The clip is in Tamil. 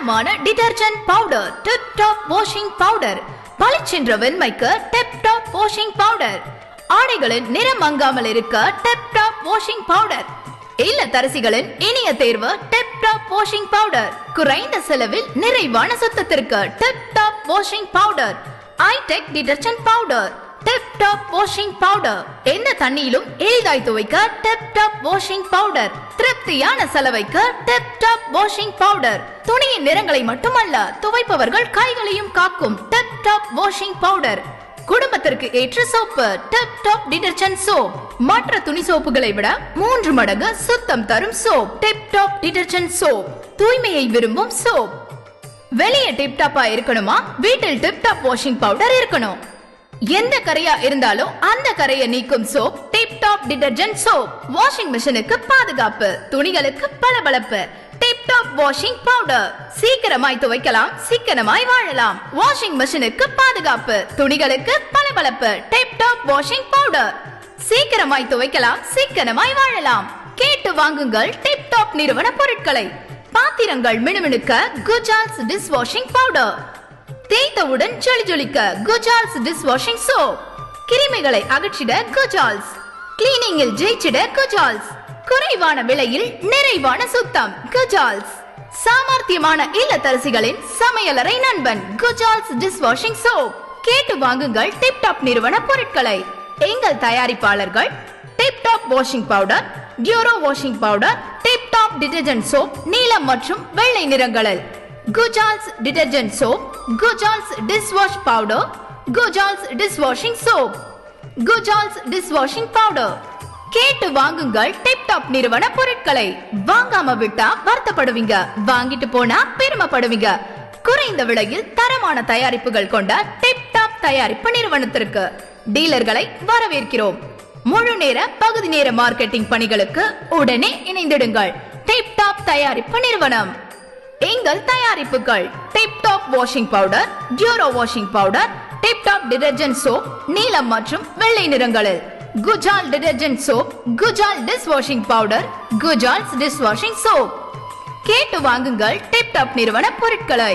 தரமான detergent powder Tip Top washing powder, பளிச்சென்ற வெண்மைக்கு டிப் டாப் வாஷிங் பவுடர், ஆடைகளின் நிறம் மங்காமல் இருக்க டிப் டாப் வாஷிங் பவுடர், இல்லத்தரசிகளின் இனிய தேர்வு டிப் டாப் வாஷிங் பவுடர், குறைந்த செலவில் நிறைவான சுத்தத்திற்கு டிப் டாப் வாஷிங் பவுடர், ஐடெக் detergent powder, Tip Top washing powder, எந்த தண்ணியிலும் எளிதாய் துவைக்க டிப் டாப் வாஷிங் பவுடர், திருப்தியான செலவைக்கு டிப் டாப் வாஷிங் பவுடர், துணியின் நிறங்களை மட்டுமல்ல துவைப்பவர்கள் கைகளையும் காக்கும் டிப் டாப் வாஷிங் பவுடர், குடும்பத்திற்கு ஏற்ற soap Tip Top detergent soap, மற்ற துணி சோப்புகளை விட 3 மடங்கு சுத்தம் தரும் soap Tip Top detergent soap, தூய்மையை விரும்பும் சோப். வெளியே டிப் டாப்பா இருக்கணுமா, வீட்டில் டிப் டாப் வாஷிங் பவுடர் இருக்கணும். எந்த கரையா இருந்தாலும் அந்த கரையை நீக்கும் soap Tip Top detergent soap. Washing மிஷினுக்கு பாதுகாப்பு, துணிகளுக்கு பளபளப்பு டிப் டாப் வாஷிங் பவுடர். சீக்கிரமாய் துவைக்கலாம், சிக்கனமாய் வாழலாம். வாஷிங் மிஷினுக்கு பாதுகாப்பு, துணிகளுக்கு பளபளப்பு டிப் டாப் வாஷிங் பவுடர். சீக்கிரமாய் துவைக்கலாம், சிக்கனமாய் வாழலாம். கேட்டு வாங்குங்கள் டிப் டாப் நிறுவன பொருட்களை. பாத்திரங்கள் மினுமினுக்க குஜால்ஸ் டிஷ் வாஷிங் பவுடர், தேய்த்தவுடன் ஜொலிஜொலிக்க குஜால்ஸ் டிஷ் வாஷிங் சோப், கிருமிகளை அகற்றிட குஜால்ஸ், கிளீனிங்கில் ஜெயிச்சிட குஜால்ஸ், குறைவான விலையில் நிறைவான சுத்தம் குஜால்ஸ், சாமர்த்தியமான இல்லத்தரசிகளின் சமையலறை நண்பன் குஜால்ஸ் டிஷ் வாஷிங் சோப். கேட்டு வாங்குங்கள் டிப் டாப் நிறுவன பொருட்களை. எங்கள் தயாரிப்பாளர்கள் Tip Top washing powder, Duro washing powder, Tip Top detergent soap நீலம் மற்றும் வெள்ளை நிறங்களில், குஜால்ஸ் டிடர்ஜென்ட் சோப், குஜால்ஸ் டிஷ் வாஷ் பவுடர், குஜால்ஸ் டிஷ் வாஷிங் சோப், குஜால்ஸ் டிஷ் வாஷிங் பவுடர். கேட்டு வாங்குங்கள் டிப் டாப் நிறுவன பொருட்களை. வாங்காம விட்டா வருத்தப்படுவீங்க, வாங்கிட்டு போனா பெருமைப்படுவீங்க. குறைந்த விலையில் தரமான தயாரிப்புகள் கொண்ட டிப் டாப் தயாரிப்பு நிறுவனத்திற்கு டீலர்களை வரவேற்கிறோம். முழு நேர பகுதி நேர மார்க்கெட்டிங் பணிகளுக்கு உடனே இணைந்திடுங்கள். டிப் டாப் தயாரிப்பு நிறுவனம். எங்கள் தயாரிப்புகள் Tip Top washing powder, Duro washing powder, Tip Top detergent soap நீலம் மற்றும் வெள்ளை நிறங்களில், குஜால் டிடர்ஜென்ட் சோப், குஜால் டிஷ் வாஷிங் பவுடர், குஜால்ஸ் டிஷ் வாஷிங் சோப். கேட்டு வாங்குங்கள் டிப் டாப் நிறுவன பொருட்களை.